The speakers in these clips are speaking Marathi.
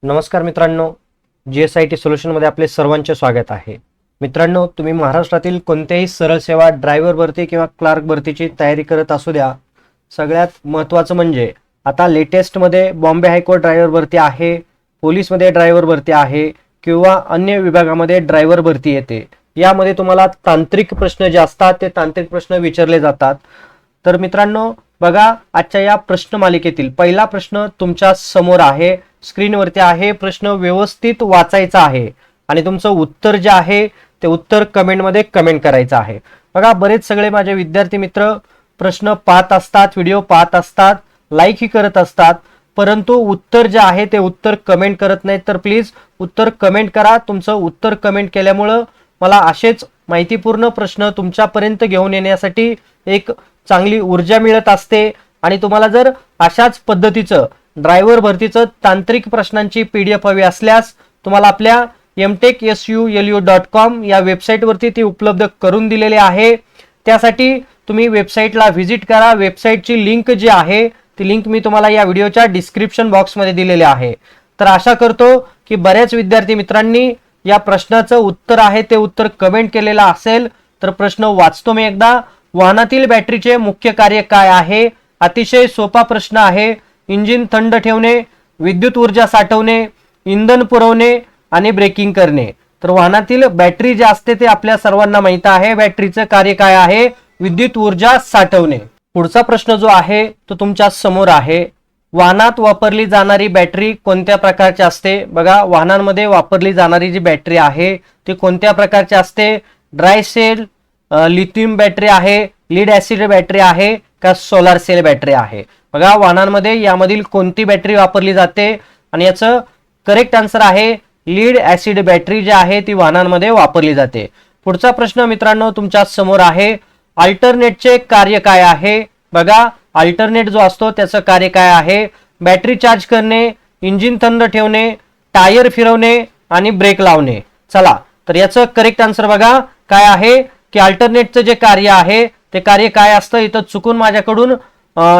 नमस्कार मित्रांनो, GSIT सोल्युशनमध्ये आपले सर्वांचे स्वागत आहे. मित्रांनो, तुम्ही महाराष्ट्रातील कोणत्याही सरळ सेवा ड्रायव्हर भरती किंवा क्लार्क भरतीची तयारी करत असू द्या, सगळ्यात महत्त्वाचं म्हणजे आता लेटेस्टमध्ये बॉम्बे हायकोर्ट ड्रायव्हर भरती आहे, पोलीसमध्ये ड्रायव्हर भरती आहे किंवा अन्य विभागामध्ये ड्रायव्हर भरती येते. यामध्ये तुम्हाला तांत्रिक प्रश्न जे असतात ते तांत्रिक प्रश्न विचारले जातात. तर मित्रांनो बघा, आजच्या या प्रश्न मालिकेतील पहिला प्रश्न तुमच्या समोर आहे, स्क्रीनवरती आहे. प्रश्न व्यवस्थित वाचायचा आहे आणि तुमचं उत्तर जे आहे ते उत्तर कमेंटमध्ये कमेंट करायचं आहे. बघा, बरेच सगळे माझे विद्यार्थी मित्र प्रश्न पाहत असतात, व्हिडिओ पाहत असतात, लाईकही करत असतात, परंतु उत्तर जे आहे ते उत्तर कमेंट करत नाहीत. तर प्लीज उत्तर कमेंट करा. तुमचं उत्तर कमेंट केल्यामुळं मला असेच माहितीपूर्ण प्रश्न तुमच्यापर्यंत घेऊन येण्यासाठी एक चांगली ऊर्जा मिळत असते. आणि तुम्हाला जर अशाच पद्धतीचं ड्रायव्हर भरतीचं तांत्रिक प्रश्नांची PDF हवी असल्यास तुम्हाला आपल्या mtechsulu.com या वेबसाईटवरती ती उपलब्ध करून दिलेली आहे. त्यासाठी तुम्ही वेबसाईटला व्हिजिट करा. वेबसाईटची लिंक जी आहे ती लिंक मी तुम्हाला या व्हिडिओच्या डिस्क्रिप्शन बॉक्समध्ये दिलेली आहे. तर आशा करतो की बऱ्याच विद्यार्थी मित्रांनी या प्रश्नाचं उत्तर आहे ते उत्तर कमेंट केलेलं असेल. तर प्रश्न वाचतो मी एकदा. वाहनातील बॅटरीचे मुख्य कार्य काय आहे? अतिशय सोपा प्रश्न आहे. इंजिन थंड ठेवणे, विद्युत ऊर्जा साठवणे, इंधन पुरवणे आणि ब्रेकिंग करणे. तर वाहनातील बॅटरी जे असते ते आपल्या सर्वांना माहित आहे. बॅटरीचं कार्य काय आहे? विद्युत ऊर्जा साठवणे. पुढचा प्रश्न जो आहे तो तुमच्या समोर आहे. वाहनात वापरली जाणारी बॅटरी कोणत्या प्रकारची असते? बघा, वाहनांमध्ये वापरली जाणारी जी बॅटरी आहे ती कोणत्या प्रकारची असते? ड्राय सेल, लिथियम बॅटरी आहे, लीड ऍसिड बॅटरी आहे का सोलार सेल बॅटरी आहे? बघा, वाहनांमध्ये यामधील कोणती बॅटरी वापरली जाते? आणि याचं करेक्ट आन्सर आहे लीड ऍसिड बॅटरी जी आहे ती वाहनांमध्ये वापरली जाते. पुढचा प्रश्न मित्रांनो तुमच्या समोर आहे. अल्टरनेटचे कार्य काय आहे? बघा, अल्टरनेट जो असतो त्याचं कार्य काय आहे? बॅटरी चार्ज करणे, इंजिन थंड ठेवणे, टायर फिरवणे आणि ब्रेक लावणे. चला, तर याचं करेक्ट आन्सर बघा काय आहे की अल्टरनेटचं जे कार्य आहे ते कार्य काय असतं? इथं चुकून माझ्याकडून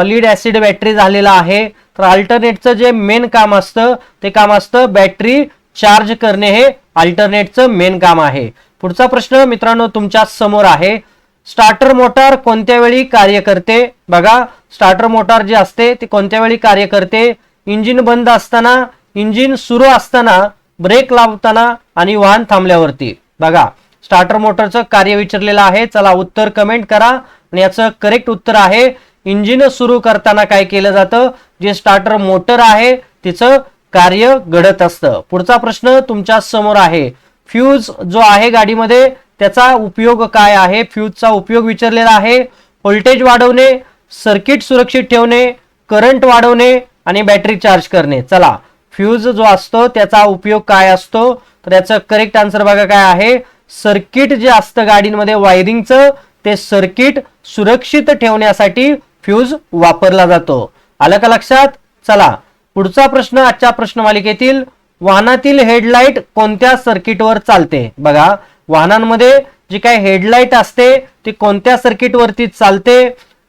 लीड ऍसिड बॅटरी झालेला आहे. तर अल्टरनेटचं जे मेन काम असतं ते काम असतं बॅटरी चार्ज करणे. हे अल्टरनेटचं मेन काम आहे. पुढचा प्रश्न मित्रांनो तुमच्या समोर आहे. स्टार्टर मोटार कोणत्या वेळी कार्य करते? बघा, स्टार्टर मोटार जी असते ती कोणत्या वेळी कार्य करते? इंजिन बंद असताना, इंजिन सुरू असताना, ब्रेक लावताना आणि वाहन थांबल्यावरती. बघा, स्टार्टर मोटरचं कार्य विचारलेलं आहे. चला, उत्तर कमेंट करा. आणि याचं करेक्ट उत्तर आहे इंजिन सुरू करताना काय केलं जातं? जे स्टार्टर मोटर आहे तिचं कार्य घडत असतं. पुढचा प्रश्न तुमच्या समोर आहे. फ्यूज जो आहे गाडीमध्ये त्याचा उपयोग काय आहे? फ्यूजचा उपयोग विचारलेला आहे. व्होल्टेज वाढवणे, सर्किट सुरक्षित ठेवणे, करंट वाढवणे आणि बॅटरी चार्ज करणे. चला, फ्यूज जो असतो त्याचा उपयोग काय असतो? तर याचं करेक्ट आन्सर बघा काय आहे? सर्किट जे असतं गाडीमध्ये वायरिंगचं ते सर्किट सुरक्षित ठेवण्यासाठी फ्यूज वापरला जातो. आलं का लक्षात? चला, पुढचा प्रश्न आजच्या प्रश्नमालिकेतील. वाहनातील हेडलाईट कोणत्या सर्किटवर चालते? बघा, वाहनांमध्ये जी काही हेडलाईट असते ती कोणत्या सर्किटवरती चालते?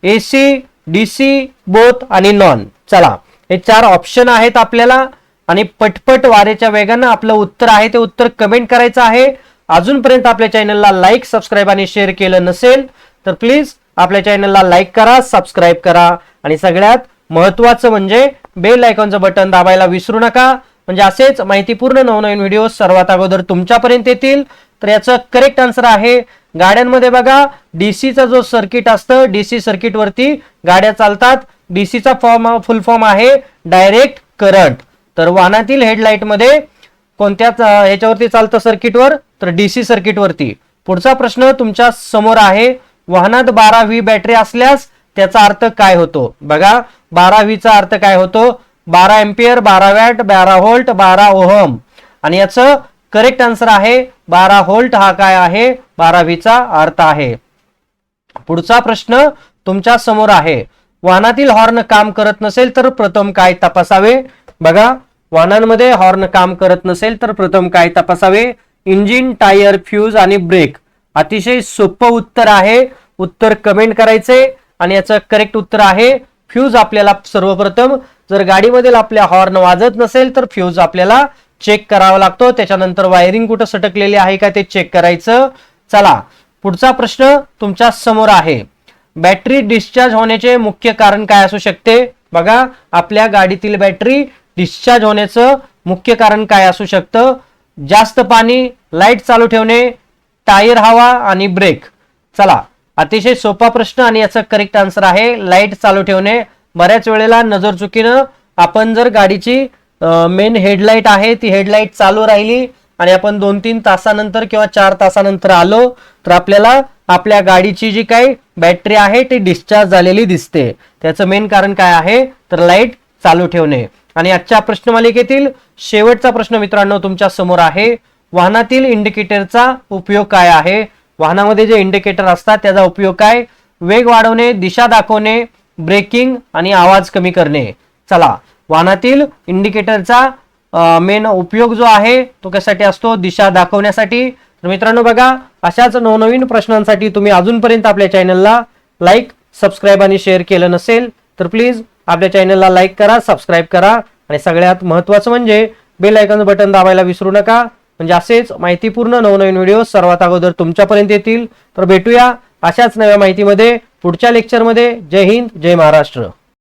AC, DC, बोथ आणि नॉन. चला, हे 4 ऑप्शन आहेत आपल्याला आणि पटपट वारेच्या वेगानं आपलं उत्तर आहे ते उत्तर कमेंट करायचं आहे. अजूनपर्यंत आपल्या चॅनलला लाईक, सबस्क्राईब आणि शेअर केलं नसेल तर प्लीज आपल्या चॅनलला लाईक करा, सबस्क्राईब करा आणि सगळ्यात महत्त्वाचं म्हणजे बेल आयकॉनचं बटन दाबायला विसरू नका. म्हणजे असेच माहितीपूर्ण नवनवीन व्हिडिओ सर्वात अगोदर तुमच्यापर्यंत येतील. तर याचं करेक्ट आन्सर आहे गाड्यांमध्ये बघा DCचा जो सर्किट असतं DC सर्किटवरती गाड्या चालतात. DCचा फुल फॉर्म आहे डायरेक्ट करंट. तर वाहनातील हेडलाईटमध्ये कोणत्या ह्याच्यावरती चालतं सर्किटवर? तर DC सर्किटवरती. पुढचा प्रश्न तुमच्या समोर आहे. वाहनात 12V बॅटरी असल्यास त्याचा अर्थ काय होतो? बघा, 12Vचा अर्थ काय होतो? 12 एम्पियर, 12 वॅट, 12 व्होल्ट, 12 ओहम. आणि याचं करेक्ट आन्सर आहे 12 व्होल्ट. हा काय आहे? 12Vचा अर्थ आहे. पुढचा प्रश्न तुमच्या समोर आहे. वाहनातील हॉर्न काम करत नसेल तर प्रथम काय तपासावे? बघा, वाहनांमध्ये हॉर्न काम करत नसेल तर प्रथम काय तपासावे? इंजिन, टायर, फ्यूज आणि ब्रेक. अतिशय सोपं उत्तर आहे. उत्तर कमेंट करायचे आणि याचं करेक्ट उत्तर आहे फ्यूज आपल्याला सर्वप्रथम जर गाडीमधील आपल्या हॉर्न वाजत नसेल तर फ्यूज आपल्याला चेक करावा लागतो. त्याच्यानंतर वायरिंग कुठं सटकलेली आहे का ते चेक करायचं. चला पुढचा प्रश्न तुमच्या समोर आहे. बॅटरी डिस्चार्ज होण्याचे मुख्य कारण काय असू शकते. बघा आपल्या गाडीतील बॅटरी डिस्चार्ज होण्याचं मुख्य कारण काय असू शकतं. जास्त पाणी, लाईट चालू ठेवणे, टायर हवा आणि ब्रेक. चला अतिशय सोपा प्रश्न आणि याचा करेक्ट आन्सर आहे लाईट चालू ठेवणे. बऱ्याच वेळेला नजर चुकीनं आपण जर गाडीची मेन हेडलाईट आहे ती हेडलाईट चालू राहिली आणि आपण 2-3 तासानंतर किंवा 4 तासानंतर आलो तर आपल्याला आपल्या गाडीची जी काही बॅटरी आहे ती डिस्चार्ज झालेली दिसते. त्याचं मेन कारण काय आहे तर लाईट चालू ठेवणे. आणि आजच्या प्रश्नमालिकेतील शेवटचा प्रश्न मित्रांनो तुमच्या समोर आहे. वाहनातील इंडिकेटरचा उपयोग काय आहे. वाहनामध्ये जे इंडिकेटर असतात त्याचा उपयोग काय. वेग वाढवणे, दिशा दाखवणे, ब्रेकिंग आणि आवाज कमी करणे. चला वाहनातील इंडिकेटरचा मेन उपयोग जो आहे तो कशासाठी असतो. दिशा दाखवण्यासाठी. तर मित्रांनो बघा अशाच नवनवीन प्रश्नांसाठी तुम्ही अजूनपर्यंत आपल्या चॅनलला लाईक, सबस्क्राईब आणि शेअर केलं नसेल तर प्लीज आपल्या चॅनलला लाईक करा, सबस्क्राईब करा आणि सगळ्यात महत्त्वाचं म्हणजे बेल आयकॉन बटन दाबायला विसरू नका. म्हणजे असेच माहितीपूर्ण नवनवीन व्हिडिओ सर्वात अगोदर तुमच्यापर्यंत येतील. तर भेटूया अशाच नव्या माहितीमध्ये पुढच्या लेक्चरमध्ये. जय हिंद, जय महाराष्ट्र.